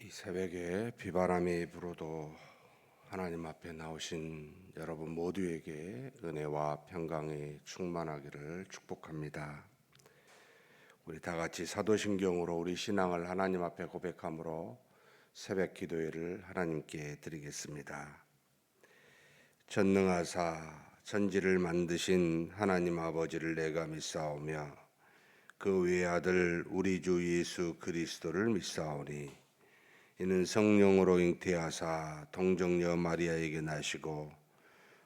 이 새벽에 비바람이 불어도 하나님 앞에 나오신 여러분 모두에게 은혜와 평강이 충만하기를 축복합니다. 우리 다 같이 사도신경으로 우리 신앙을 하나님 앞에 고백함으로 새벽 기도회를 하나님께 드리겠습니다. 전능하사 천지를 만드신 하나님 아버지를 내가 믿사오며 그 외아들 우리 주 예수 그리스도를 믿사오니 이는 성령으로 잉태하사 동정녀 마리아에게 나시고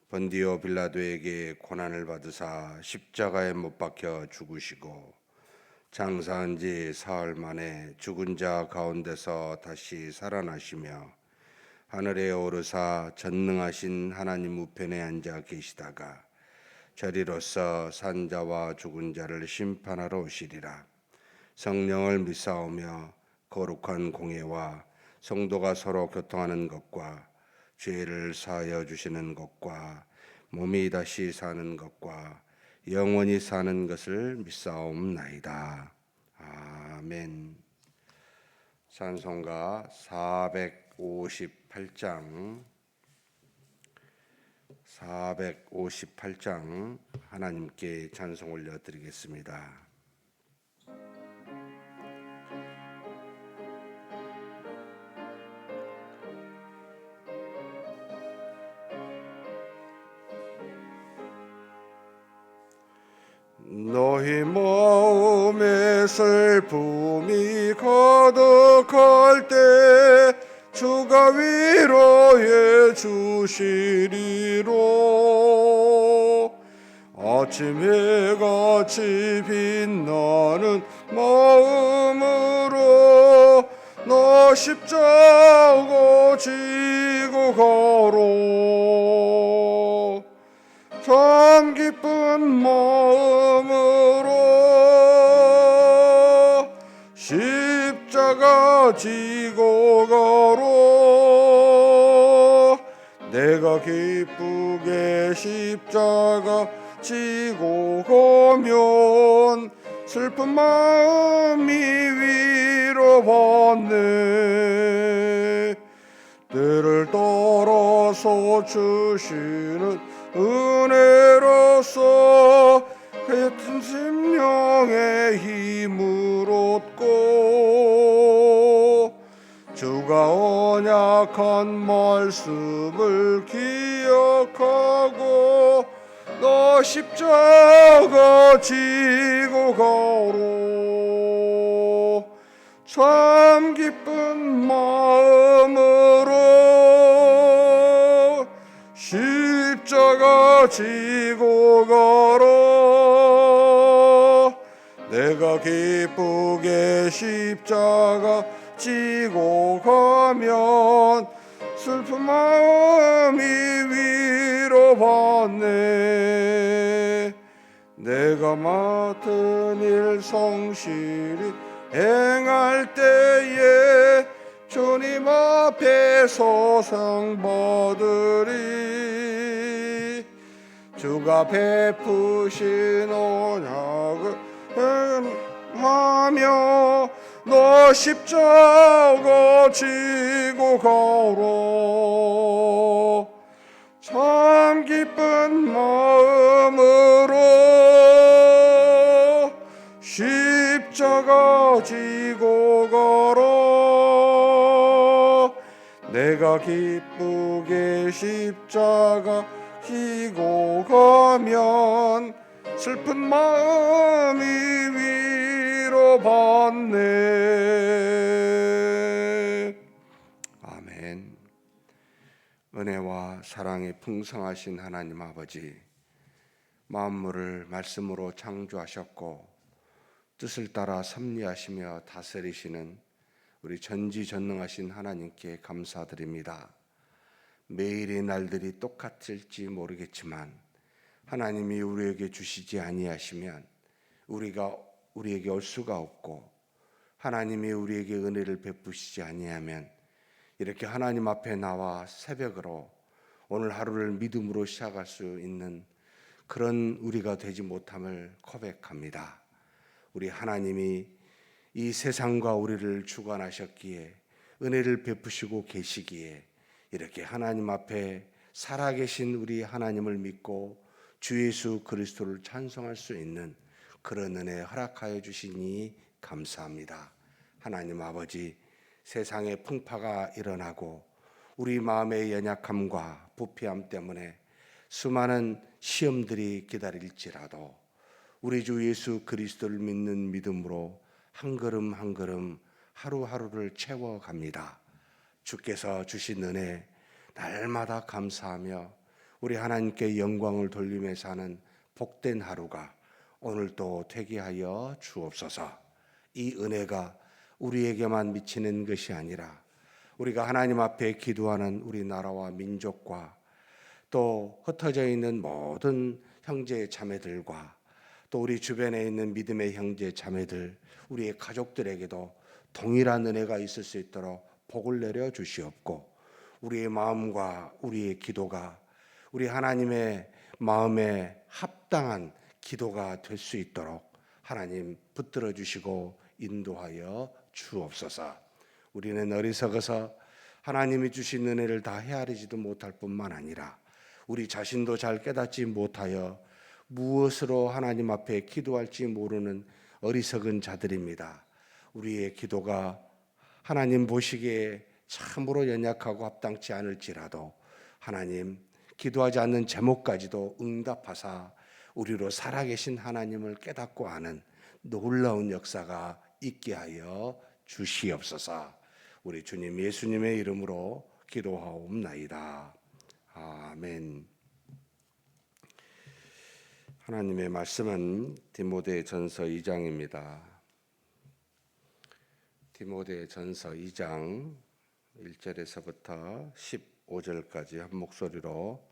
본디오 빌라도에게 고난을 받으사 십자가에 못 박혀 죽으시고 장사한 지 사흘 만에 죽은 자 가운데서 다시 살아나시며 하늘에 오르사 전능하신 하나님 우편에 앉아 계시다가 저리로서 산자와 죽은 자를 심판하러 오시리라. 성령을 믿사오며 거룩한 공예와 성도가 서로 교통하는 것과 죄를 사하여 주시는 것과 몸이 다시 사는 것과 영원히 사는 것을 믿사옵나이다. 아멘. 찬송가 458장 하나님께 찬송 올려드리겠습니다. 너희 마음에 슬픔이 가득할 때 주가 위로해 주시리로. 아침 해같이 빛나는 마음으로 너 십자가 지고 가로. 참 기쁜 마음으로 십자가 지고 가로. 내가 기쁘게 십자가 지고 가면 슬픈 마음이 위로받네. 때를 따라서 주시는 은혜로서 같은 심령의 힘을 얻고 주가 언약한 말씀을 기억하고 너 십자가 지고 가로. 참 기쁜 마음으로 십자가 지고 가로. 내가 기쁘게 십자가 지고 가면 슬픈 마음이 위로받네. 내가 맡은 일 성실히 행할 때에 주님 앞에서 상 받으리. 주가 베푸신 언약을 하며 너 십자가 지고 가로. 참 기쁜 마음으로 십자가 지고 가로. 내가 기쁘게 십자가 지고 가면 슬픈 마음이 위로받네. 아멘. 은혜와 사랑이 풍성하신 하나님 아버지, 만물을 말씀으로 창조하셨고 뜻을 따라 섭리하시며 다스리시는 우리 전지전능하신 하나님께 감사드립니다. 매일의 날들이 똑같을지 모르겠지만 하나님이 우리에게 주시지 아니하시면 우리에게 올 수가 없고, 하나님이 우리에게 은혜를 베푸시지 아니하면 이렇게 하나님 앞에 나와 새벽으로 오늘 하루를 믿음으로 시작할 수 있는 그런 우리가 되지 못함을 고백합니다. 우리 하나님이 이 세상과 우리를 주관하셨기에 은혜를 베푸시고 계시기에 이렇게 하나님 앞에 살아계신 우리 하나님을 믿고 주 예수 그리스도를 찬송할 수 있는 그런 은혜 허락하여 주시니 감사합니다. 하나님 아버지, 세상에 풍파가 일어나고 우리 마음의 연약함과 부패함 때문에 수많은 시험들이 기다릴지라도 우리 주 예수 그리스도를 믿는 믿음으로 한 걸음 한 걸음 하루하루를 채워갑니다. 주께서 주신 은혜 날마다 감사하며 우리 하나님께 영광을 돌리며 사는 복된 하루가 오늘도 되게 하여 주옵소서. 이 은혜가 우리에게만 미치는 것이 아니라 우리가 하나님 앞에 기도하는 우리나라와 민족과 또 흩어져 있는 모든 형제 자매들과 또 우리 주변에 있는 믿음의 형제 자매들, 우리의 가족들에게도 동일한 은혜가 있을 수 있도록 복을 내려 주시옵고, 우리의 마음과 우리의 기도가 우리 하나님의 마음에 합당한 기도가 될 수 있도록 하나님 붙들어 주시고 인도하여 주옵소서. 우리는 어리석어서 하나님이 주신 은혜를 다 헤아리지도 못할 뿐만 아니라 우리 자신도 잘 깨닫지 못하여 무엇으로 하나님 앞에 기도할지 모르는 어리석은 자들입니다. 우리의 기도가 하나님 보시기에 참으로 연약하고 합당치 않을지라도 하나님 기도하지 않는 제목까지도 응답하사 우리로 살아계신 하나님을 깨닫고 아는 놀라운 역사가 있게 하여 주시옵소서. 우리 주님 예수님의 이름으로 기도하옵나이다. 아멘. 하나님의 말씀은 디모데전서 2장입니다. 디모데전서 2장 1절에서부터 15절까지 한 목소리로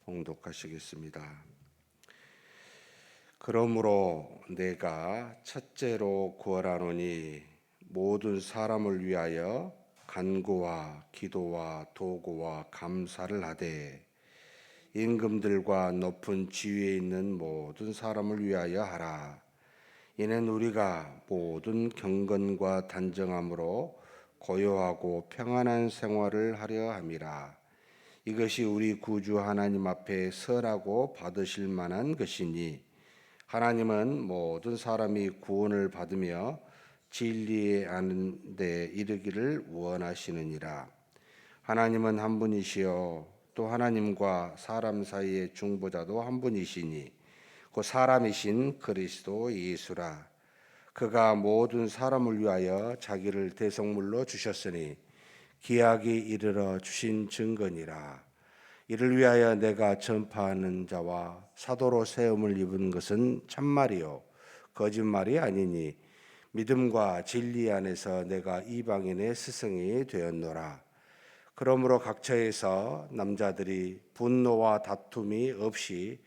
봉독하시겠습니다. 그러므로 내가 첫째로 구하노니 모든 사람을 위하여 간구와 기도와 도구와 감사를 하되 임금들과 높은 지위에 있는 모든 사람을 위하여 하라. 이는 우리가 모든 경건과 단정함으로 고요하고 평안한 생활을 하려 함이라. 이것이 우리 구주 하나님 앞에 선하고 받으실 만한 것이니 하나님은 모든 사람이 구원을 받으며 진리에 아는 데 이르기를 원하시느니라. 하나님은 한 분이시요 또 하나님과 사람 사이의 중보자도 한 분이시니 그 사람이신 그리스도 예수라. 그가 모든 사람을 위하여 자기를 대속물로 주셨으니 기약이 이르러 주신 증거니라. 이를 위하여 내가 전파하는 자와 사도로 세움을 입은 것은 참말이요 거짓말이 아니니 믿음과 진리 안에서 내가 이방인의 스승이 되었노라. 그러므로 각처에서 남자들이 분노와 다툼이 없이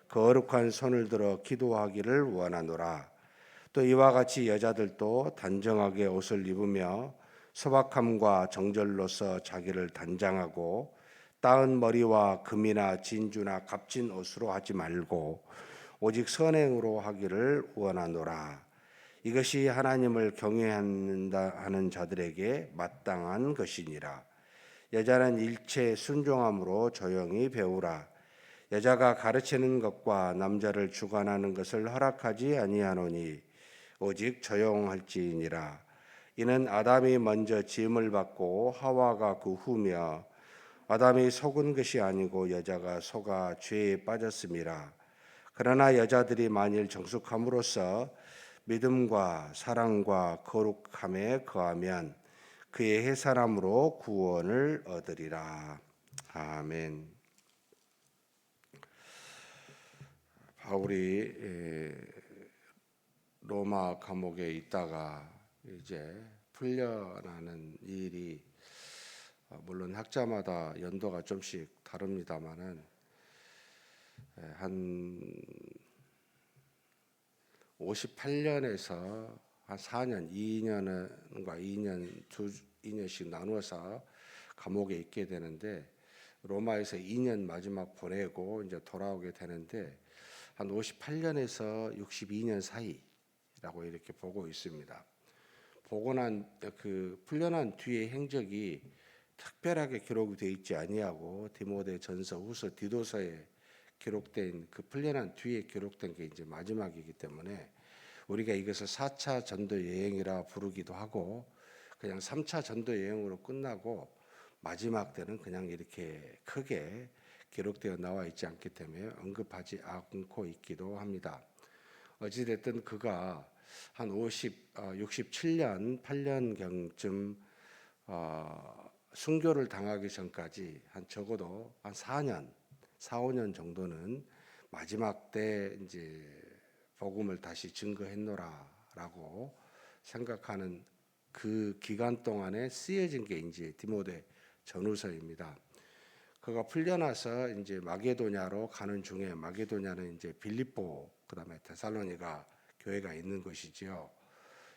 거룩한 손을 들어 기도하기를 원하노라. 또 이와 같이 여자들도 단정하게 옷을 입으며 소박함과 정절로서 자기를 단장하고 따은 머리와 금이나 진주나 값진 옷으로 하지 말고 오직 선행으로 하기를 원하노라. 이것이 하나님을 경외한다 하는 자들에게 마땅한 것이니라. 여자는 일체 순종함으로 조용히 배우라. 여자가 가르치는 것과 남자를 주관하는 것을 허락하지 아니하노니 오직 조용할지니라. 이는 아담이 먼저 지음을 받고 하와가 그 후며 아담이 속은 것이 아니고 여자가 속아 죄에 빠졌음이라. 그러나 여자들이 만일 정숙함으로써 믿음과 사랑과 거룩함에 거하면 그의 해사람으로 구원을 얻으리라. 아멘. 바울이 로마 감옥에 있다가 이제 풀려나는 일이 물론 학자마다 연도가 좀씩 다릅니다만은 한 58년에서 한 4년, 2년과 2년씩 나누어서 감옥에 있게 되는데 로마에서 2년 마지막 보내고 이제 돌아오게 되는데 한 58년에서 62년 사이라고 이렇게 보고 있습니다. 복원한 풀려난 뒤의 행적이 특별하게 기록이 되어 있지 아니하고 디모데 전서 후서 디도서에 기록된 그 풀려난 뒤에 기록된 게 이제 마지막이기 때문에 우리가 이것을 4차 전도 여행이라 부르기도 하고 그냥 3차 전도 여행으로 끝나고 마지막 때는 그냥 이렇게 크게 기록되어 나와 있지 않기 때문에 언급하지 않고 있기도 합니다. 어찌됐든 그가 한 67년, 8년경쯤 순교를 당하기 전까지 한 적어도 한 4년, 4, 5년 정도는 마지막 때 이제 복음을 다시 증거했노라라고 생각하는 그 기간 동안에 쓰여진 게 이제 디모데 전후서입니다. 그가 풀려나서 이제 마게도냐로 가는 중에 마게도냐는 이제 빌립보 그다음에 데살로니가 교회가 있는 것이지요.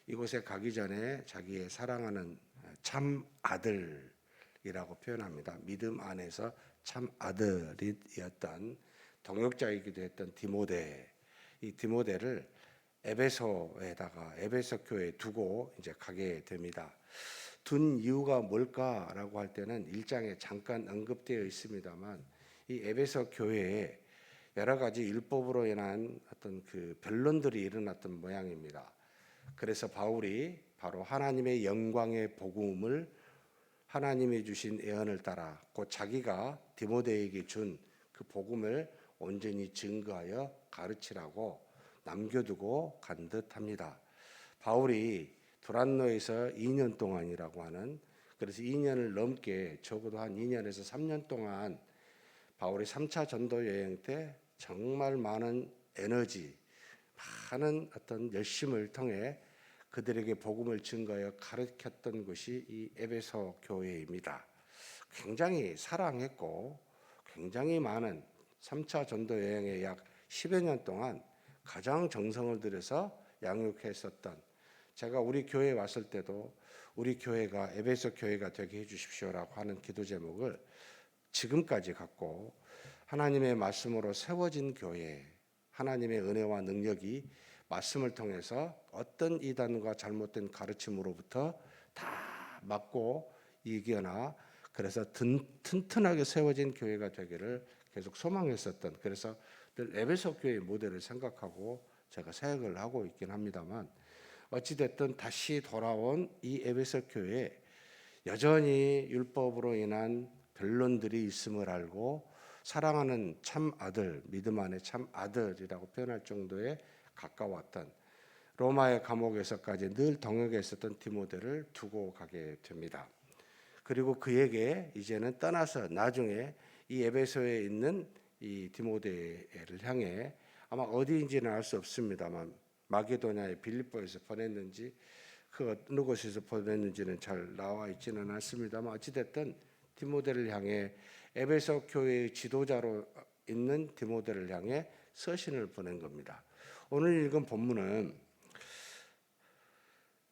이곳에 가기 전에 자기의 사랑하는 참 아들이라고 표현합니다. 믿음 안에서 참 아들이었던 동역자이기도 했던 디모데, 이 디모데를 에베소 교회에 두고 이제 가게 됩니다. 둔 이유가 뭘까라고 할 때는 1장에 잠깐 언급되어 있습니다만 이 에베소 교회에 여러 가지 율법으로 인한 어떤 그 변론들이 일어났던 모양입니다. 그래서 바울이 바로 하나님의 영광의 복음을 하나님이 주신 예언을 따라 곧 자기가 디모데에게 준 그 복음을 온전히 증거하여 가르치라고 남겨두고 간 듯합니다. 바울이 두란노에서 2년 동안이라고 하는 그래서 2년을 넘게 적어도 한 2년에서 3년 동안 바울이 3차 전도 여행 때 정말 많은 에너지, 많은 어떤 열심을 통해 그들에게 복음을 증거하여 가르쳤던 것이 이 에베소 교회입니다. 굉장히 사랑했고 굉장히 많은 3차 전도 여행에 약 10여 년 동안 가장 정성을 들여서 양육했었던 제가 우리 교회에 왔을 때도 우리 교회가 에베소 교회가 되게 해주십시오라고 하는 기도 제목을 지금까지 갖고 하나님의 말씀으로 세워진 교회, 하나님의 은혜와 능력이 말씀을 통해서 어떤 이단과 잘못된 가르침으로부터 다 막고 이겨나 그래서 튼튼하게 세워진 교회가 되기를 계속 소망했었던 그래서 늘 에베소 교회의 모델을 생각하고 제가 사역을 하고 있긴 합니다만 어찌됐든 다시 돌아온 이 에베소 교회에 여전히 율법으로 인한 변론들이 있음을 알고 사랑하는 참 아들, 믿음 안에 참 아들이라고 표현할 정도에 가까웠던 로마의 감옥에서까지 늘 동역했었던 디모데를 두고 가게 됩니다. 그리고 그에게 이제는 떠나서 나중에 이 에베소에 있는 이 디모데를 향해 아마 어디인지는 알 수 없습니다만 마게도냐의 빌립보에서 보냈는지 그 어느 곳에서 보냈는지는 잘 나와 있지는 않습니다만 어찌됐든 디모데를 향해 에베소 교회의 지도자로 있는 디모데를 향해 서신을 보낸 겁니다. 오늘 읽은 본문은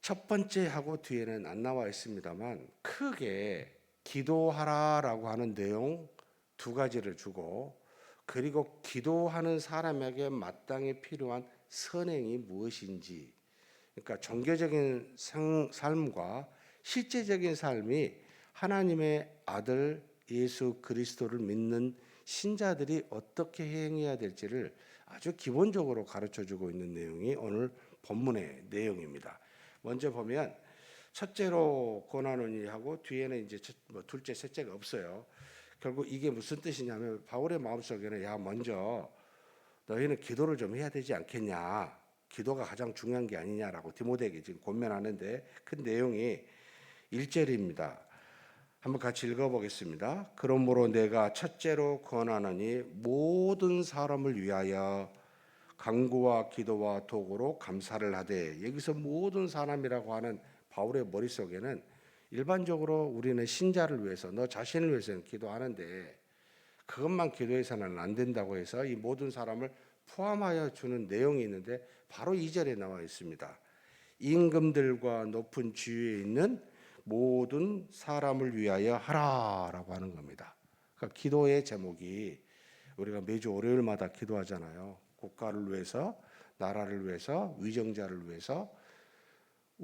첫 번째 하고 뒤에는 안 나와 있습니다만 크게 기도하라라고 하는 내용 두 가지를 주고 그리고 기도하는 사람에게 마땅히 필요한 선행이 무엇인지 그러니까 종교적인 삶과 실제적인 삶이 하나님의 아들 예수 그리스도를 믿는 신자들이 어떻게 행해야 될지를 아주 기본적으로 가르쳐주고 있는 내용이 오늘 본문의 내용입니다. 먼저 보면 첫째로 권하노니 하고 뒤에는 이제 둘째, 셋째가 없어요. 결국 이게 무슨 뜻이냐면 바울의 마음속에는 야 먼저 너희는 기도를 좀 해야 되지 않겠냐. 기도가 가장 중요한 게 아니냐라고 디모데에게 지금 권면하는데 그 내용이 1절입니다. 한번 같이 읽어보겠습니다. 그러므로 내가 첫째로 권하노니 모든 사람을 위하여 간구와 기도와 도구로 감사를 하되 여기서 모든 사람이라고 하는 바울의 머릿속에는 일반적으로 우리는 신자를 위해서 너 자신을 위해서는 기도하는데 그것만 기도해서는 안 된다고 해서 이 모든 사람을 포함하여 주는 내용이 있는데 바로 2절에 나와 있습니다. 임금들과 높은 지위에 있는 모든 사람을 위하여 하라라고 하는 겁니다. 그러니까 기도의 제목이 우리가 매주 월요일마다 기도하잖아요. 국가를 위해서, 나라를 위해서, 위정자를 위해서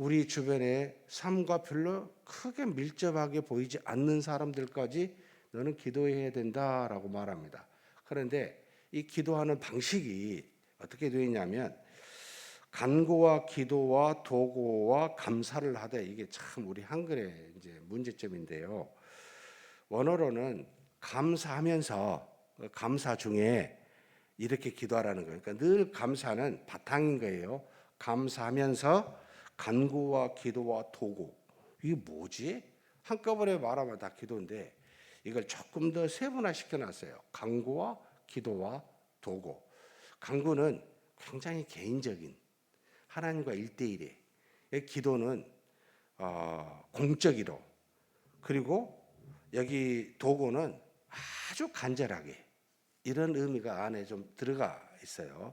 우리 주변에 삶과 별로 크게 밀접하게 보이지 않는 사람들까지 너는 기도해야 된다라고 말합니다. 그런데 이 기도하는 방식이 어떻게 되어 있냐면 간구와 기도와 도구와 감사를 하되, 이게 참 우리 한글의 이제 문제점인데요. 원어로는 감사하면서, 감사 중에 이렇게 기도하라는 거예요. 그러니까 늘 감사는 바탕인 거예요. 감사하면서 간구와 기도와 도구. 이게 뭐지? 한꺼번에 말하면 다 기도인데 이걸 조금 더 세분화 시켜놨어요. 간구와 기도와 도구. 간구는 굉장히 개인적인 하나님과 1대1의, 기도는 공적이로, 그리고 여기 도구는 아주 간절하게, 이런 의미가 안에 좀 들어가 있어요.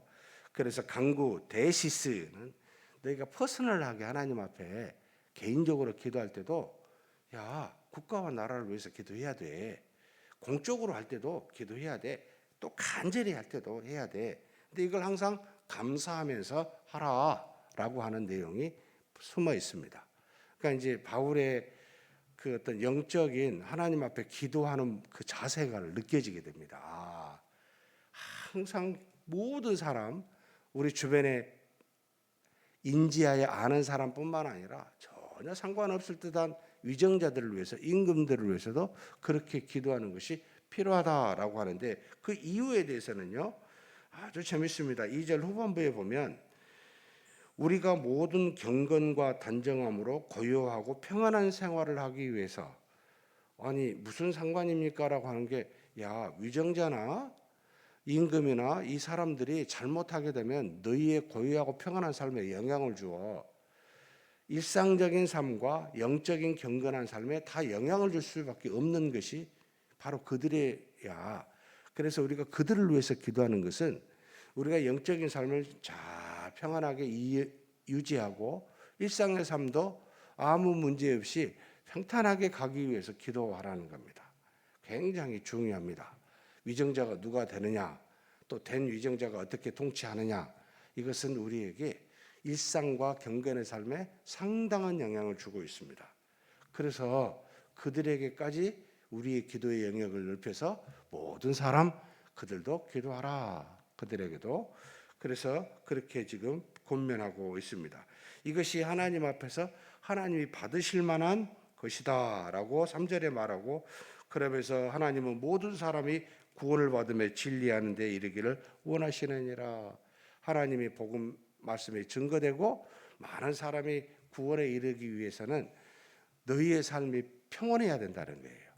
그래서 간구 데시스는 너희가 퍼스널하게 하나님 앞에 개인적으로 기도할 때도 야, 국가와 나라를 위해서 기도해야 돼. 공적으로 할 때도 기도해야 돼. 또 간절히 할 때도 해야 돼. 근데 이걸 항상 감사하면서 하라라고 하는 내용이 숨어 있습니다. 그러니까 이제 바울의 그 어떤 영적인 하나님 앞에 기도하는 그 자세가 느껴지게 됩니다. 항상 모든 사람, 우리 주변에 인지하여 아는 사람뿐만 아니라 전혀 상관없을 듯한 위정자들을 위해서, 임금들을 위해서도 그렇게 기도하는 것이 필요하다라고 하는데, 그 이유에 대해서는요 아주 재밌습니다. 2절 후반부에 보면 우리가 모든 경건과 단정함으로 고요하고 평안한 생활을 하기 위해서, 아니 무슨 상관입니까? 라고 하는 게, 야, 위정자나 임금이나 이 사람들이 잘못하게 되면 너희의 고요하고 평안한 삶에 영향을 주어 일상적인 삶과 영적인 경건한 삶에 다 영향을 줄 수밖에 없는 것이 바로 그들이야. 그래서 우리가 그들을 위해서 기도하는 것은 우리가 영적인 삶을 잘 평안하게 유지하고 일상의 삶도 아무 문제 없이 평탄하게 가기 위해서 기도하라는 겁니다. 굉장히 중요합니다. 위정자가 누가 되느냐, 또 된 위정자가 어떻게 통치하느냐, 이것은 우리에게 일상과 경건의 삶에 상당한 영향을 주고 있습니다. 그래서 그들에게까지 우리의 기도의 영역을 넓혀서 모든 사람 그들도 기도하라, 그들에게도. 그래서 그렇게 지금 권면하고 있습니다. 이것이 하나님 앞에서 하나님이 받으실 만한 것이다 라고 3절에 말하고, 그러면서 하나님은 모든 사람이 구원을 받으며 진리하는 데 이르기를 원하시느니라. 하나님이 복음 말씀에 증거되고 많은 사람이 구원에 이르기 위해서는 너희의 삶이 평온해야 된다는 거예요.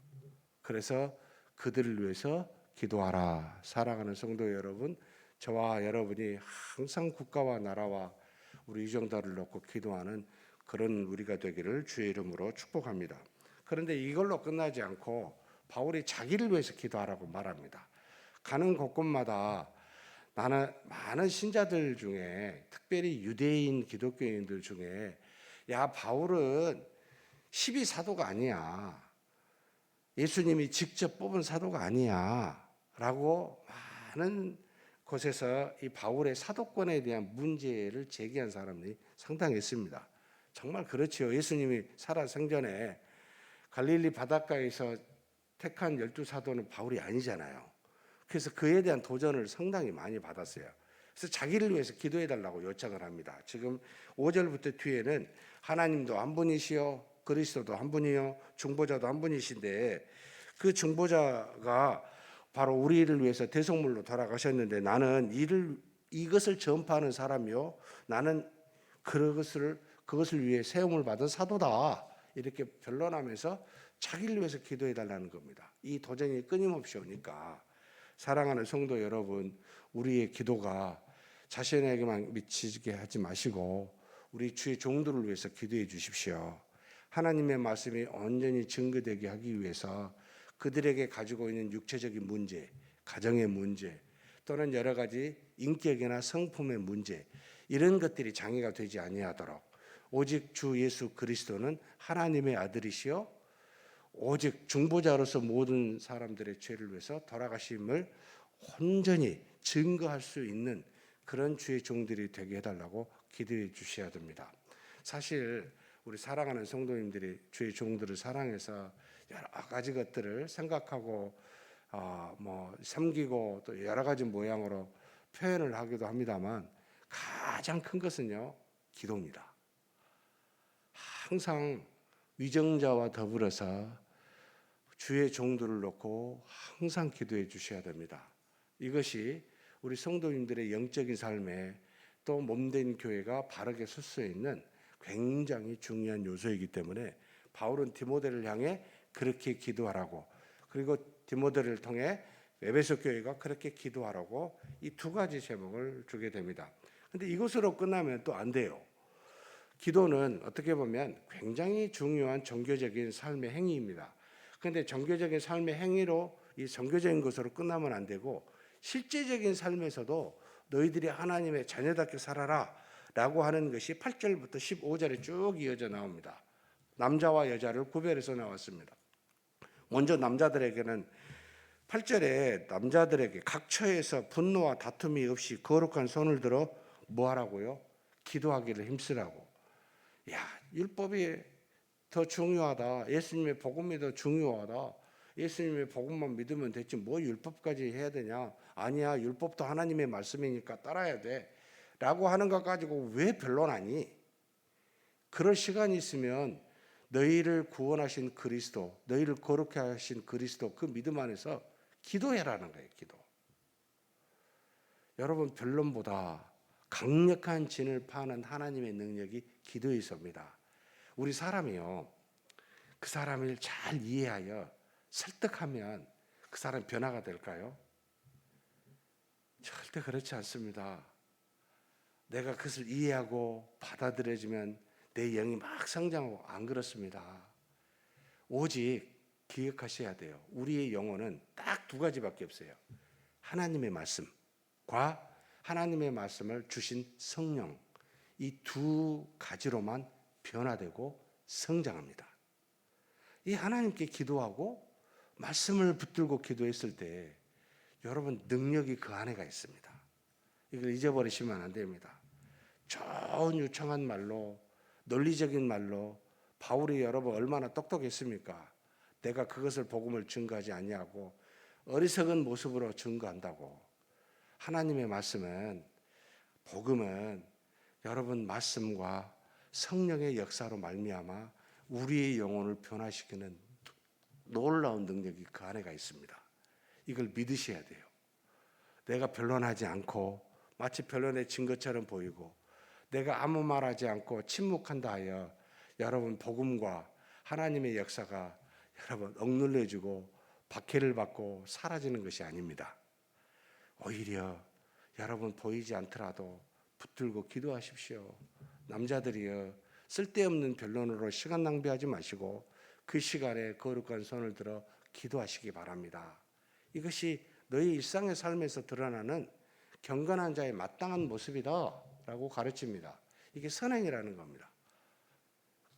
그래서 그들을 위해서 기도하라. 사랑하는 성도 여러분, 저와 여러분이 항상 국가와 나라와 우리 유정자를 놓고 기도하는 그런 우리가 되기를 주의 이름으로 축복합니다. 그런데 이걸로 끝나지 않고 바울이 자기를 위해서 기도하라고 말합니다. 가는 곳곳마다 나는 많은 신자들 중에, 특별히 유대인 기독교인들 중에, 야, 바울은 12사도가 아니야, 예수님이 직접 뽑은 사도가 아니야 라고 많은 곳에서 이 바울의 사도권에 대한 문제를 제기한 사람들이 상당히 있습니다. 정말 그렇지요. 예수님이 살아 생전에 갈릴리 바닷가에서 택한 12사도는 바울이 아니잖아요. 그래서 그에 대한 도전을 상당히 많이 받았어요. 그래서 자기를 위해서 기도해 달라고 요청을 합니다. 지금 5절부터 뒤에는 하나님도 한 분이시요, 그리스도도 한 분이요, 중보자도 한 분이신데, 그 중보자가 바로 우리를 위해서 대속물로 돌아가셨는데, 나는 이것을 전파하는 사람이요, 나는 그것을 위해 세움을 받은 사도다, 이렇게 변론하면서 자기를 위해서 기도해 달라는 겁니다. 이 도전이 끊임없이 오니까 사랑하는 성도 여러분, 우리의 기도가 자신에게만 미치게 하지 마시고 우리 주의 종들을 위해서 기도해 주십시오. 하나님의 말씀이 온전히 증거되게 하기 위해서 그들에게 가지고 있는 육체적인 문제, 가정의 문제, 또는 여러 가지 인격이나 성품의 문제, 이런 것들이 장애가 되지 아니하도록, 오직 주 예수 그리스도는 하나님의 아들이시요 오직 중보자로서 모든 사람들의 죄를 위해서 돌아가심을 온전히 증거할 수 있는 그런 주의 종들이 되게 해달라고 기도해 주셔야 됩니다. 사실 우리 사랑하는 성도님들이 주의 종들을 사랑해서 여러 가지 것들을 생각하고 섬기고 또 여러 가지 모양으로 표현을 하기도 합니다만 가장 큰 것은요, 기도입니다. 항상 위정자와 더불어서 주의 종들을 놓고 항상 기도해 주셔야 됩니다. 이것이 우리 성도님들의 영적인 삶에 또 몸된 교회가 바르게 설 수 있는 굉장히 중요한 요소이기 때문에 바울은 디모데를 향해 그렇게 기도하라고, 그리고 디모데를 통해 에베소 교회가 그렇게 기도하라고 이 두 가지 제목을 주게 됩니다. 근데 이것으로 끝나면 또 안 돼요. 기도는 어떻게 보면 굉장히 중요한 종교적인 삶의 행위입니다. 그런데 종교적인 삶의 행위로 이 종교적인 것으로 끝나면 안 되고 실제적인 삶에서도 너희들이 하나님의 자녀답게 살아라 라고 하는 것이 8절부터 15절에 쭉 이어져 나옵니다. 남자와 여자를 구별해서 나왔습니다. 먼저 남자들에게는 8절에 남자들에게 각처에서 분노와 다툼이 없이 거룩한 손을 들어 뭐 하라고요? 기도하기를 힘쓰라고. 야, 율법이 더 중요하다. 예수님의 복음이 더 중요하다. 예수님의 복음만 믿으면 됐지 뭐 율법까지 해야 되냐? 아니야, 율법도 하나님의 말씀이니까 따라야 돼 라고 하는 것 가지고 왜 변론하니? 그럴 시간이 있으면 너희를 구원하신 그리스도, 너희를 거룩해 하신 그리스도 그 믿음 안에서 기도해라는 거예요. 기도. 여러분, 변론보다 강력한 진을 파는 하나님의 능력이 기도에 있습니다. 우리 사람이요, 그 사람을 잘 이해하여 설득하면 그 사람 변화가 될까요? 절대 그렇지 않습니다. 내가 그것을 이해하고 받아들여지면 내 영이 막 성장하고, 안 그렇습니다. 오직 기억하셔야 돼요. 우리의 영혼은 딱 두 가지밖에 없어요. 하나님의 말씀과 하나님의 말씀을 주신 성령, 이 두 가지로만 변화되고 성장합니다. 이 하나님께 기도하고 말씀을 붙들고 기도했을 때 여러분 능력이 그 안에가 있습니다. 이걸 잊어버리시면 안 됩니다. 좋은 유창한 말로, 논리적인 말로 바울이 여러분 얼마나 똑똑했습니까? 내가 그것을 복음을 증거하지 아니하고 어리석은 모습으로 증거한다고. 하나님의 말씀은, 복음은 여러분 말씀과 성령의 역사로 말미암아 우리의 영혼을 변화시키는 놀라운 능력이 그 안에가 있습니다. 이걸 믿으셔야 돼요. 내가 변론하지 않고 마치 변론해진 것처럼 보이고 내가 아무 말하지 않고 침묵한다 하여 여러분 복음과 하나님의 역사가 여러분 억눌려지고 박해를 받고 사라지는 것이 아닙니다. 오히려 여러분 보이지 않더라도 붙들고 기도하십시오. 남자들이여, 쓸데없는 변론으로 시간 낭비하지 마시고 그 시간에 거룩한 손을 들어 기도하시기 바랍니다. 이것이 너희 일상의 삶에서 드러나는 경건한 자의 마땅한 모습이다 라고 가르칩니다. 이게 선행이라는 겁니다.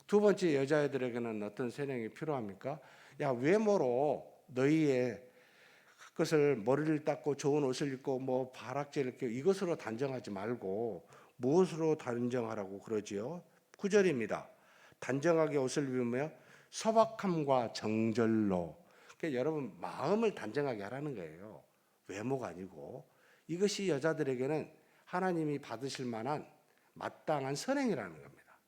두 번째, 여자애들에게는 어떤 선행이 필요합니까? 야, 외모로 너희의 그것을 머리를 닦고 좋은 옷을 입고 뭐 바락제를 끼고 이것으로 단정하지 말고 무엇으로 단정하라고 그러지요? 9절입니다. 단정하게 옷을 입으며 소박함과 정절로. 그러니까 여러분 마음을 단정하게 하라는 거예요. 외모가 아니고. 이것이 여자들에게는 하나님이 받으실 만한 마땅한 선행이라는 겁니다.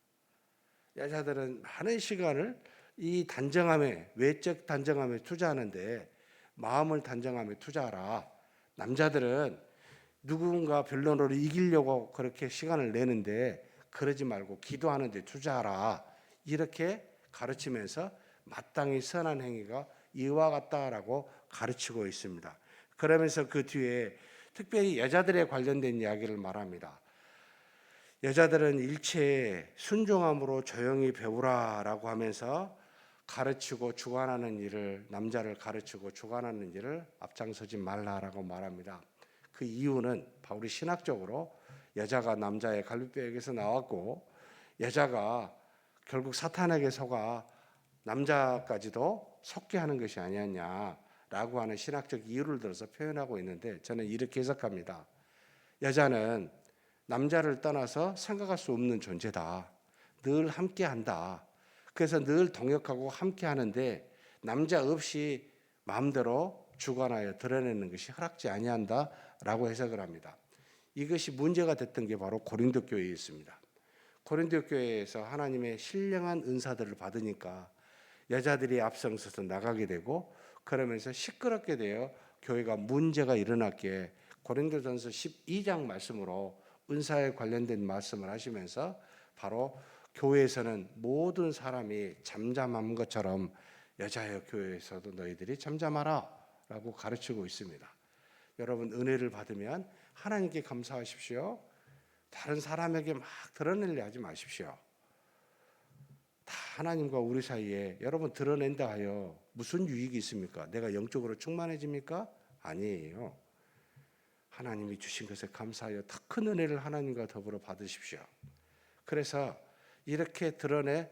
여자들은 많은 시간을 이 단정함에, 외적 단정함에 투자하는데 마음을 단정함에 투자하라. 남자들은 누군가 변론으로 이기려고 그렇게 시간을 내는데 그러지 말고 기도하는 데 투자하라. 이렇게 가르치면서 마땅히 선한 행위가 이와 같다라고 가르치고 있습니다. 그러면서 그 뒤에 특별히 여자들에 관련된 이야기를 말합니다. 여자들은 일체에 순종함으로 조용히 배우라라고 하면서 가르치고 주관하는 일을, 남자를 가르치고 주관하는 일을 앞장서지 말라라고 말합니다. 그 이유는 바울이 신학적으로 여자가 남자의 갈비뼈에게서 나왔고 여자가 결국 사탄에게 속아 남자까지도 속게 하는 것이 아니었냐라고 하는 신학적 이유를 들어서 표현하고 있는데, 저는 이렇게 해석합니다. 여자는 남자를 떠나서 생각할 수 없는 존재다. 늘 함께한다. 그래서 늘 동역하고 함께하는데 남자 없이 마음대로 주관하여 드러내는 것이 허락지 아니한다라고 해석을 합니다. 이것이 문제가 됐던 게 바로 고린도 교회에 있습니다. 고린도 교회에서 하나님의 신령한 은사들을 받으니까 여자들이 앞장서서 나가게 되고 그러면서 시끄럽게 되어 교회가 문제가 일어났기에 고린도전서 12장 말씀으로 은사에 관련된 말씀을 하시면서 바로 교회에서는 모든 사람이 잠잠한 것처럼 여자여 교회에서도 너희들이 잠잠하라 라고 가르치고 있습니다. 여러분 은혜를 받으면 하나님께 감사하십시오. 다른 사람에게 막 드러내려 하지 마십시오. 다 하나님과 우리 사이에 여러분 드러낸다 하여 무슨 유익이 있습니까? 내가 영적으로 충만해집니까? 아니에요. 하나님이 주신 것에 감사하여 더 큰 은혜를 하나님과 더불어 받으십시오. 그래서 이렇게 드러내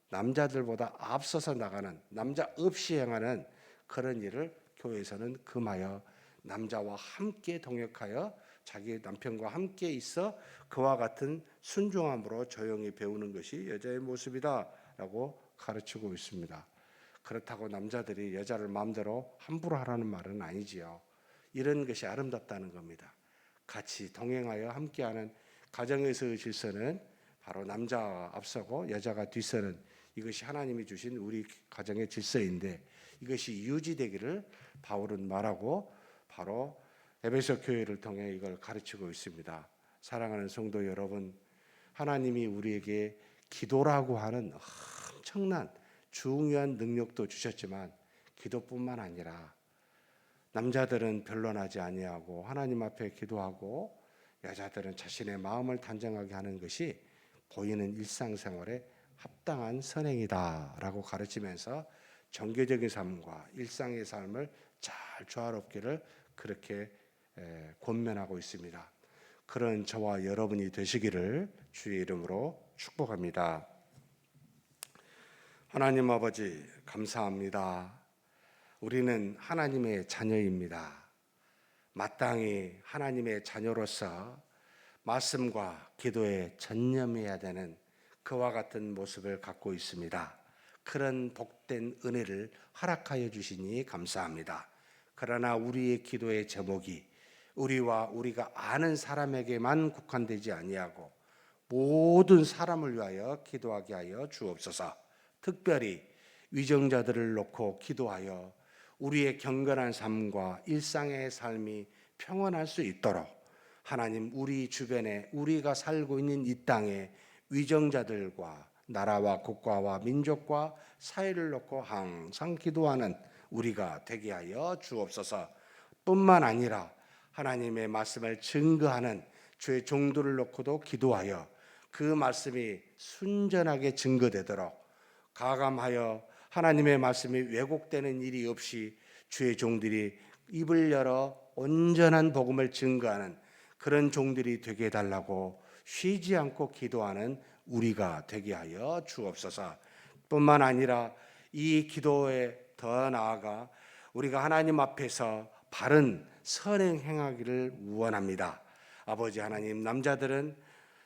남자들보다 앞서서 나가는, 남자 없이 행하는 그런 일을 교회에서는 금하여 남자와 함께 동역하여 자기 남편과 함께 있어 그와 같은 순종함으로 조용히 배우는 것이 여자의 모습이다라고 가르치고 있습니다. 그렇다고 남자들이 여자를 마음대로 함부로 하라는 말은 아니지요. 이런 것이 아름답다는 겁니다. 같이 동행하여 함께하는 가정에서의 질서는 바로 남자가 앞서고 여자가 뒤서는 이것이 하나님이 주신 우리 가정의 질서인데 이것이 유지되기를 바울은 말하고 바로 에베소 교회를 통해 이걸 가르치고 있습니다. 사랑하는 성도 여러분, 하나님이 우리에게 기도라고 하는 엄청난 중요한 능력도 주셨지만 기도뿐만 아니라 남자들은 변론하지 아니하고 하나님 앞에 기도하고 여자들은 자신의 마음을 단정하게 하는 것이 보이는 일상생활에 합당한 선행이다라고 가르치면서 정교적인 삶과 일상의 삶을 잘 조화롭기를 그렇게 권면하고 있습니다. 그런 저와 여러분이 되시기를 주의 이름으로 축복합니다. 하나님 아버지 감사합니다. 우리는 하나님의 자녀입니다. 마땅히 하나님의 자녀로서 말씀과 기도에 전념해야 되는 그와 같은 모습을 갖고 있습니다. 그런 복된 은혜를 허락하여 주시니 감사합니다. 그러나 우리의 기도의 제목이 우리와 우리가 아는 사람에게만 국한되지 아니하고 모든 사람을 위하여 기도하게 하여 주옵소서. 특별히 위정자들을 놓고 기도하여 우리의 경건한 삶과 일상의 삶이 평안할 수 있도록 하나님 우리 주변에 우리가 살고 있는 이 땅에 위정자들과 나라와 국가와 민족과 사회를 놓고 항상 기도하는 우리가 되게 하여 주옵소서. 뿐만 아니라 하나님의 말씀을 증거하는 주의 종들을 놓고도 기도하여 그 말씀이 순전하게 증거되도록 가감하여 하나님의 말씀이 왜곡되는 일이 없이 주의 종들이 입을 열어 온전한 복음을 증거하는 그런 종들이 되게 해달라고 쉬지 않고 기도하는 우리가 되게 하여 주옵소서. 뿐만 아니라 이 기도에 더 나아가 우리가 하나님 앞에서 바른 선행 행하기를 원합니다. 아버지 하나님, 남자들은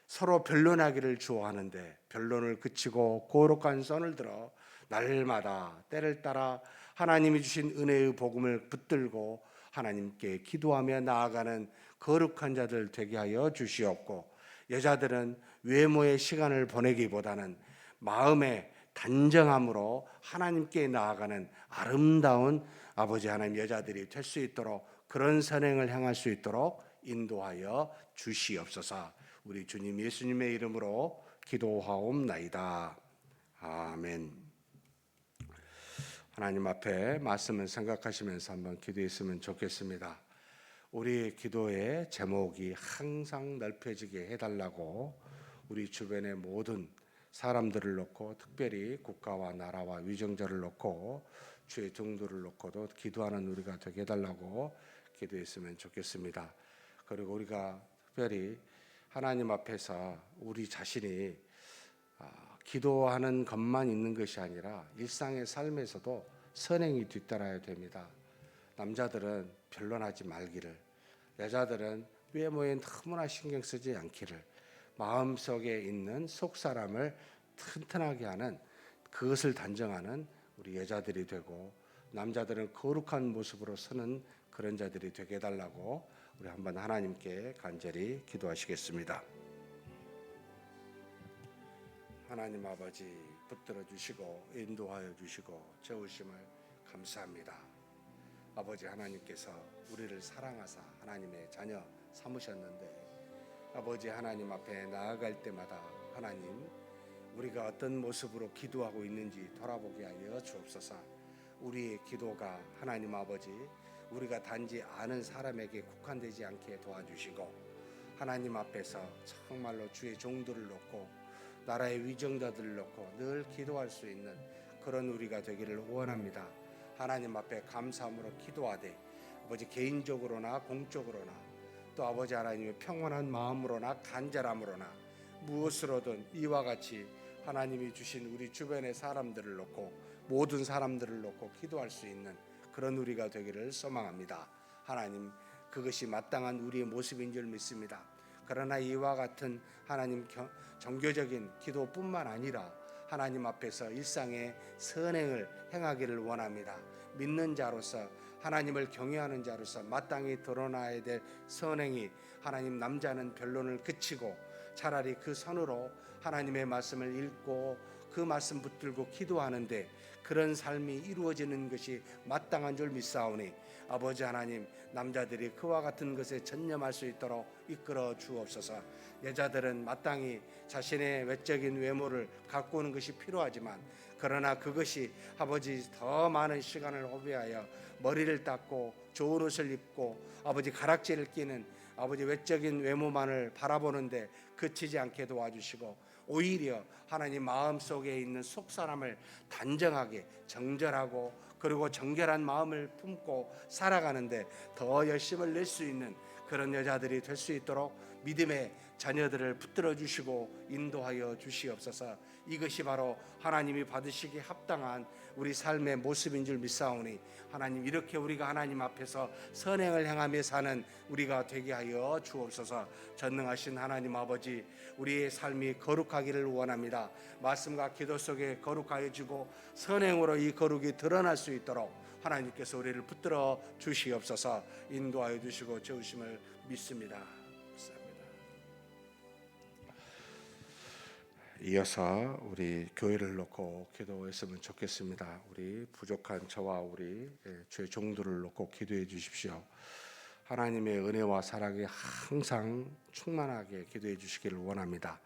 서로 변론하기를 좋아하는데 변론을 그치고 거룩한 선을 들어 날마다 때를 따라 하나님이 주신 은혜의 복음을 붙들고 하나님께 기도하며 나아가는 거룩한 자들 되게 하여 주시옵고, 여자들은 외모의 시간을 보내기보다는 마음의 단정함으로 하나님께 나아가는 아름다운 아버지 하나님 여자들이 될 수 있도록 그런 선행을 행할 수 있도록 인도하여 주시옵소서. 우리 주님 예수님의 이름으로 기도하옵나이다. 아멘. 하나님 앞에 말씀을 생각하시면서 한번 기도했으면 좋겠습니다. 우리 기도의 제목이 항상 넓혀지게 해달라고 우리 주변의 모든 사람들을 놓고 특별히 국가와 나라와 위정자를 놓고 주의 종들을 놓고도 기도하는 우리가 되게 해달라고 기도했으면 좋겠습니다. 그리고 우리가 특별히 하나님 앞에서 우리 자신이 기도하는 것만 있는 것이 아니라 일상의 삶에서도 선행이 뒤따라야 됩니다. 남자들은 변론하지 말기를, 여자들은 외모에 너무나 신경 쓰지 않기를, 마음속에 있는 속사람을 튼튼하게 하는, 그것을 단정하는 우리 여자들이 되고, 남자들은 거룩한 모습으로 서는 그런 자들이 되게 해달라고 우리 한번 하나님께 간절히 기도하시겠습니다. 하나님 아버지, 붙들어 주시고 인도하여 주시고 채우심을 감사합니다. 아버지, 하나님께서 우리를 사랑하사 하나님의 자녀 삼으셨는데, 아버지 하나님 앞에 나아갈 때마다 하나님, 우리가 어떤 모습으로 기도하고 있는지 돌아보게 하여 주옵소서. 우리의 기도가 하나님 아버지, 우리가 단지 아는 사람에게 국한되지 않게 도와주시고, 하나님 앞에서 정말로 주의 종들을 놓고 나라의 위정자들을 놓고 늘 기도할 수 있는 그런 우리가 되기를 원합니다. 하나님 앞에 감사함으로 기도하되, 아버지 개인적으로나 공적으로나, 또 아버지 하나님의 평온한 마음으로나 간절함으로나 무엇으로든 이와 같이 하나님이 주신 우리 주변의 사람들을 놓고, 모든 사람들을 놓고 기도할 수 있는 그런 우리가 되기를 소망합니다. 하나님, 그것이 마땅한 우리의 모습인 줄 믿습니다. 그러나 이와 같은 하나님 정교적인 기도뿐만 아니라 하나님 앞에서 일상의 선행을 행하기를 원합니다. 믿는 자로서, 하나님을 경외하는 자로서 마땅히 드러나야 될 선행이, 하나님 남자는 변론을 그치고 차라리 그 선으로 하나님의 말씀을 읽고 그 말씀 붙들고 기도하는데, 그런 삶이 이루어지는 것이 마땅한 줄 믿사오니, 아버지 하나님, 남자들이 그와 같은 것에 전념할 수 있도록 이끌어 주옵소서. 여자들은 마땅히 자신의 외적인 외모를 가꾸는 것이 필요하지만, 그러나 그것이 아버지 더 많은 시간을 허비하여 머리를 닦고 좋은 옷을 입고 아버지 가락지를 끼는 아버지 외적인 외모만을 바라보는데 그치지 않게 도와주시고, 오히려 하나님 마음속에 있는 속사람을 단정하게 정절하고 그리고 정결한 마음을 품고 살아가는데 더 열심을 낼 수 있는 그런 여자들이 될 수 있도록 믿음의 자녀들을 붙들어 주시고 인도하여 주시옵소서. 이것이 바로 하나님이 받으시기에 합당한 우리 삶의 모습인 줄 믿사오니, 하나님, 이렇게 우리가 하나님 앞에서 선행을 행하며 사는 우리가 되게 하여 주옵소서. 전능하신 하나님 아버지, 우리의 삶이 거룩하기를 원합니다. 말씀과 기도 속에 거룩하여 주고 선행으로 이 거룩이 드러날 수 있도록 하나님께서 우리를 붙들어 주시옵소서. 인도하여 주시고 채우심을 믿습니다. 이어서 우리 교회를 놓고 기도했으면 좋겠습니다. 우리 부족한 저와 우리 주의 종들을 놓고 기도해 주십시오. 하나님의 은혜와 사랑이 항상 충만하게 기도해 주시기를 원합니다.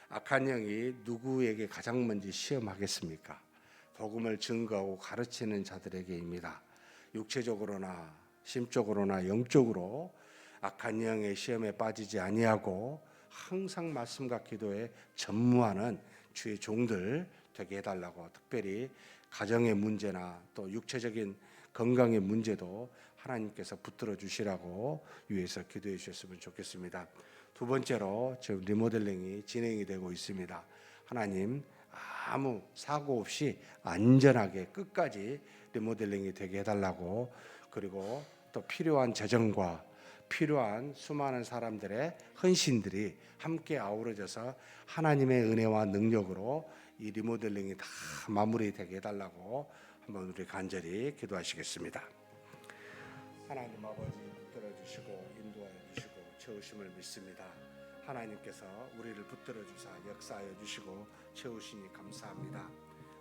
악한 영이 누구에게 가장 먼저 시험하겠습니까? 복음을 증거하고 가르치는 자들에게입니다. 육체적으로나 심적으로나 영적으로 악한 영의 시험에 빠지지 아니하고 항상 말씀과 기도에 전무하는 주의 종들 되게 해달라고, 특별히 가정의 문제나 또 육체적인 건강의 문제도 하나님께서 붙들어 주시라고 위해서 기도해 주셨으면 좋겠습니다. 두 번째로 지금 리모델링이 진행이 되고 있습니다. 하나님, 아무 사고 없이 안전하게 끝까지 리모델링이 되게 해달라고, 그리고 또 필요한 재정과 필요한 수많은 사람들의 헌신들이 함께 아우러져서 하나님의 은혜와 능력으로 이 리모델링이 다 마무리되게 해달라고 한번 우리 간절히 기도하시겠습니다. 하나님 아버지, 붙들어 주시고 인도하여 주시고 채우심을 믿습니다. 하나님께서 우리를 붙들어 주사 역사하여 주시고 채우시니 감사합니다.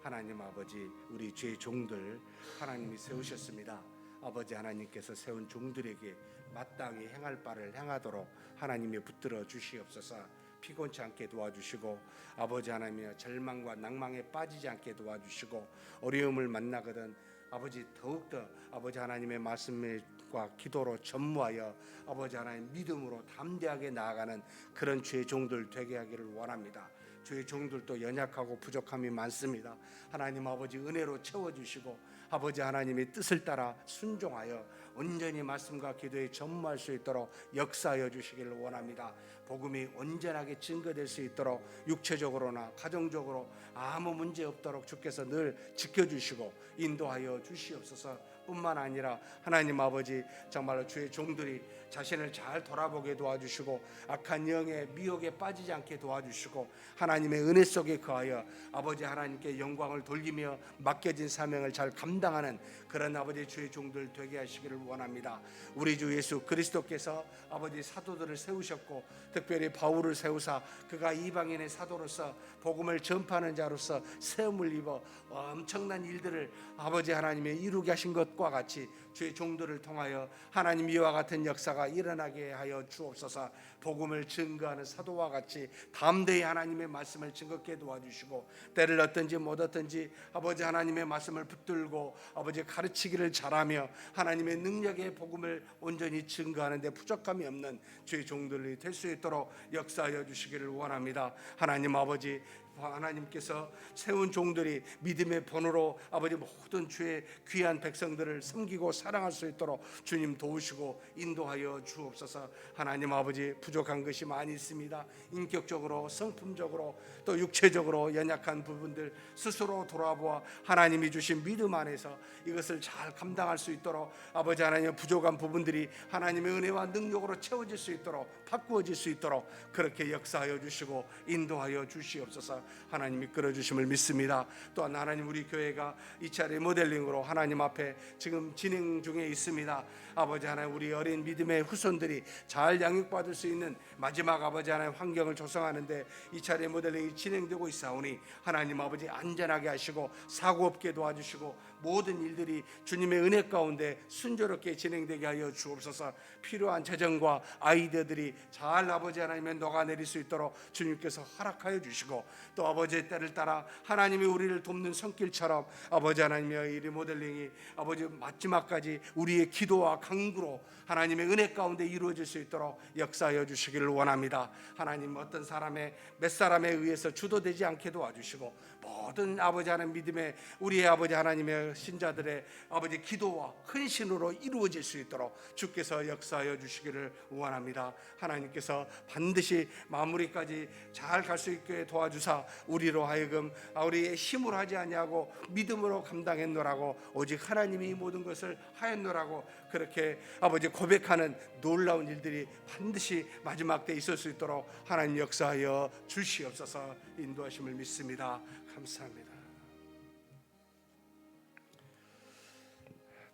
하나님 아버지, 우리 주의 종들 하나님이 세우셨습니다. 아버지 하나님께서 세운 종들에게 마땅히 행할 바를 행하도록 하나님이 붙들어 주시옵소서. 피곤치 않게 도와주시고, 아버지 하나님이여 절망과 낭망에 빠지지 않게 도와주시고, 어려움을 만나거든 아버지 더욱더 아버지 하나님의 말씀과 기도로 전무하여 아버지 하나님 믿음으로 담대하게 나아가는 그런 주의 종들 되게 하기를 원합니다. 주의 종들도 연약하고 부족함이 많습니다. 하나님 아버지 은혜로 채워주시고, 아버지 하나님의 뜻을 따라 순종하여 온전히 말씀과 기도에 전무할 수 있도록 역사하여 주시기를 원합니다. 복음이 온전하게 증거될 수 있도록 육체적으로나 가정적으로 아무 문제 없도록 주께서 늘 지켜주시고 인도하여 주시옵소서. 뿐만 아니라 하나님 아버지 정말로 주의 종들이 자신을 잘 돌아보게 도와주시고 악한 영의 미혹에 빠지지 않게 도와주시고 하나님의 은혜 속에 거하여 아버지 하나님께 영광을 돌리며 맡겨진 사명을 잘 감당하는 그런 아버지 주의 종들 되게 하시기를 원합니다. 우리 주 예수 그리스도께서 아버지 사도들을 세우셨고 특별히 바울을 세우사 그가 이방인의 사도로서 복음을 전파하는 자로서 세움을 입어 엄청난 일들을 아버지 하나님의 이루게 하신 것과 같이 주의 종들을 통하여 하나님 이와 같은 역사가 일어나게 하여 주옵소서. 복음을 증거하는 사도와 같이 담대히 하나님의 말씀을 증거케 도와주시고 때를 얻든지 못 얻든지 아버지 하나님의 말씀을 붙들고 아버지 가르치기를 잘하며 하나님의 능력의 복음을 온전히 증거하는 데 부족함이 없는 주의 종들이 될 수 있도록 역사하여 주시기를 원합니다. 하나님 아버지, 하나님께서 세운 종들이 믿음의 본으로 아버지 모든 주의 귀한 백성들을 섬기고 사랑할 수 있도록 주님 도우시고 인도하여 주옵소서. 하나님 아버지, 부족한 것이 많이 있습니다. 인격적으로, 성품적으로, 또 육체적으로 연약한 부분들 스스로 돌아보아 하나님이 주신 믿음 안에서 이것을 잘 감당할 수 있도록 아버지 하나님의 부족한 부분들이 하나님의 은혜와 능력으로 채워질 수 있도록 바꾸어질 수 있도록 그렇게 역사하여 주시고 인도하여 주시옵소서. 하나님이 끌어주심을 믿습니다. 또한 하나님, 우리 교회가 2차 리모델링으로 하나님 앞에 지금 진행 중에 있습니다. 아버지 하나님, 우리 어린 믿음의 후손들이 잘 양육받을 수 있는 마지막 아버지 하나님 환경을 조성하는데 2차 리모델링이 진행되고 있사오니 하나님 아버지 안전하게 하시고 사고 없게 도와주시고 모든 일들이 주님의 은혜 가운데 순조롭게 진행되게 하여 주옵소서. 필요한 재정과 아이디어들이 잘 아버지 하나님의 녹아내릴 수 있도록 주님께서 허락하여 주시고 또 아버지의 때를 따라 하나님이 우리를 돕는 손길처럼 아버지 하나님의 이 리모델링이 아버지 마지막까지 우리의 기도와 강구로 하나님의 은혜 가운데 이루어질 수 있도록 역사하여 주시기를 원합니다. 하나님, 어떤 사람의 몇 사람에 의해서 주도되지 않게 도와주시고 모든 아버지 하나님 믿음의 우리의 아버지 하나님의 신자들의 아버지 기도와 헌신으로 이루어질 수 있도록 주께서 역사하여 주시기를 원합니다. 하나님께서 반드시 마무리까지 잘 갈 수 있게 도와주사 우리로 하여금 우리의 힘으로 하지 아니하고 믿음으로 감당했노라고 오직 하나님이 이 모든 것을 하였노라고 그렇게 아버지 고백하는 놀라운 일들이 반드시 마지막 때 있을 수 있도록 하나님 역사하여 주시옵소서. 인도하심을 믿습니다. 감사합니다.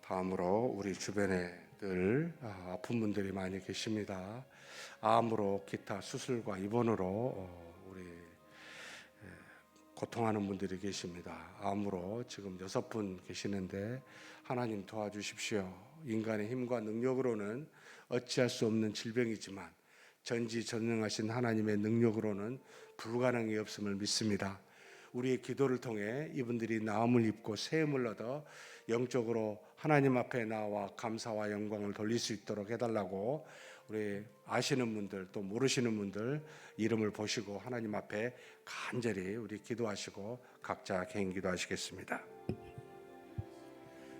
다음으로 우리 주변에 늘 아픈 분들이 많이 계십니다. 암으로, 기타 수술과 입원으로 우리 고통하는 분들이 계십니다. 암으로 지금 6분 계시는데 하나님 도와주십시오. 인간의 힘과 능력으로는 어찌할 수 없는 질병이지만 전지전능하신 하나님의 능력으로는 불가능이 없음을 믿습니다. 우리의 기도를 통해 이분들이 나음을 입고 세움을 얻어 영적으로 하나님 앞에 나와 감사와 영광을 돌릴 수 있도록 해달라고 우리 아시는 분들 또 모르시는 분들 이름을 보시고 하나님 앞에 간절히 우리 기도하시고 각자 개인 기도하시겠습니다.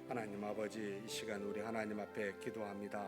하나님 아버지, 이 시간 우리 하나님 앞에 기도합니다.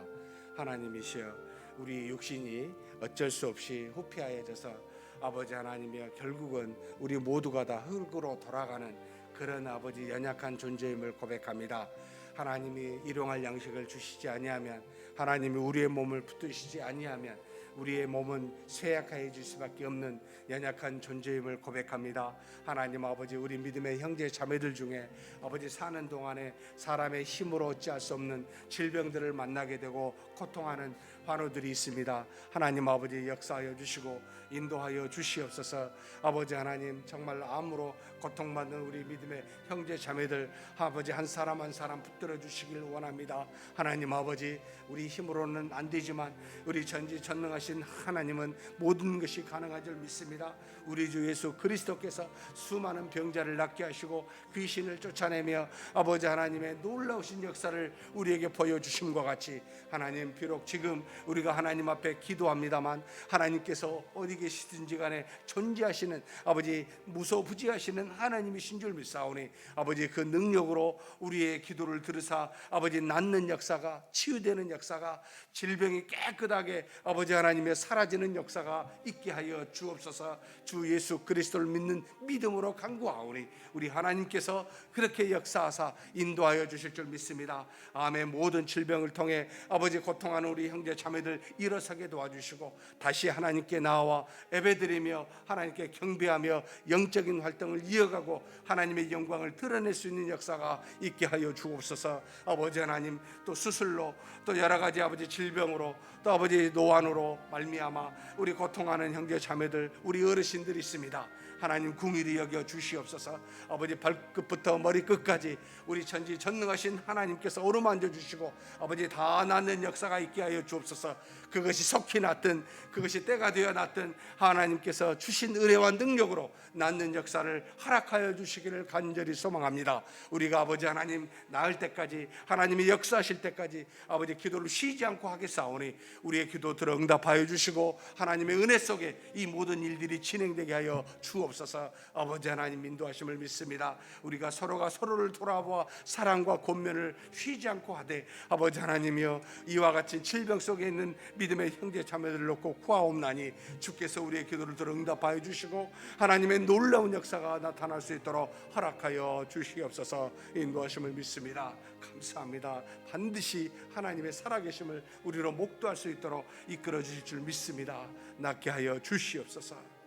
하나님이시여, 우리 육신이 어쩔 수 없이 후피하여져서 아버지 하나님이여 결국은 우리 모두가 다 흙으로 돌아가는 그런 아버지 연약한 존재임을 고백합니다. 하나님이 일용할 양식을 주시지 아니하면, 하나님이 우리의 몸을 붙드시지 아니하면 우리의 몸은 쇠약해질 수밖에 없는 연약한 존재임을 고백합니다. 하나님 아버지, 우리 믿음의 형제 자매들 중에 아버지 사는 동안에 사람의 힘으로 어찌할 수 없는 질병들을 만나게 되고 고통하는 환우들이 있습니다. 하나님 아버지 역사하여 주시고 인도하여 주시옵소서. 아버지 하나님, 정말 암으로 고통받는 우리 믿음의 형제 자매들 아버지 한 사람 한 사람 붙들어 주시길 원합니다. 하나님 아버지, 우리 힘으로는 안 되지만 우리 전지전능하신 하나님은 모든 것이 가능한 줄 믿습니다. 우리 주 예수 그리스도께서 수많은 병자를 낫게 하시고 귀신을 쫓아내며 아버지 하나님의 놀라우신 역사를 우리에게 보여주심과 같이 하나님, 비록 지금 우리가 하나님 앞에 기도합니다만 하나님께서 어디 계시든지 간에 존재하시는 아버지, 무소부지하시는 하나님이신 줄 믿사오니 아버지 그 능력으로 우리의 기도를 들으사 아버지 낫는 역사가, 치유되는 역사가, 질병이 깨끗하게 아버지 하나님 하나님의 사라지는 역사가 있게 하여 주옵소서. 주 예수 그리스도를 믿는 믿음으로 간구하오니 우리 하나님께서 그렇게 역사하사 인도하여 주실 줄 믿습니다. 아멘. 모든 질병을 통해 아버지 고통하는 우리 형제 자매들 일어서게 도와주시고 다시 하나님께 나와 예배드리며 하나님께 경배하며 영적인 활동을 이어가고 하나님의 영광을 드러낼 수 있는 역사가 있게 하여 주옵소서. 아버지 하나님, 또 수술로 또 여러 가지 아버지 질병으로 또 아버지 노안으로 말미암아 우리 고통하는 형제 자매들 우리 어르신들이 있습니다. 하나님 긍휼히 여겨 주시옵소서. 아버지 발끝부터 머리끝까지 우리 천지 전능하신 하나님께서 어루만져 주시고 아버지 다 낫는 역사가 있게 하여 주옵소서. 그것이 속히 낫든 그것이 때가 되어 낫든 하나님께서 주신 은혜와 능력으로 낫는 역사를 허락하여 주시기를 간절히 소망합니다. 우리가 아버지 하나님 나을 때까지 하나님이 역사하실 때까지 아버지 기도를 쉬지 않고 하겠사오니 우리의 기도 들어 응답하여 주시고 하나님의 은혜 속에 이 모든 일들이 진행되게 하여 주옵소서. 아버지 하나님 인도하심을 믿습니다. 우리가 서로가 서로를 돌아보아 사랑과 권면을 쉬지 않고 하되 아버지 하나님이여 이와 같은 질병 속에 있는 믿음의 형제 자매들을 놓고 구하옵나니 주께서 우리의 기도를 들어 응답하여 주시고 하나님의 놀라운 역사가 나타날 수 있도록 허락하여 주시옵소서. 인도하심을 믿습니다. 감사합니다. 반드시 하나님의 살아계심을 우리로 목도할 수 있도록 이끌어 주실 줄 믿습니다. 낫게 하여 주시옵소서.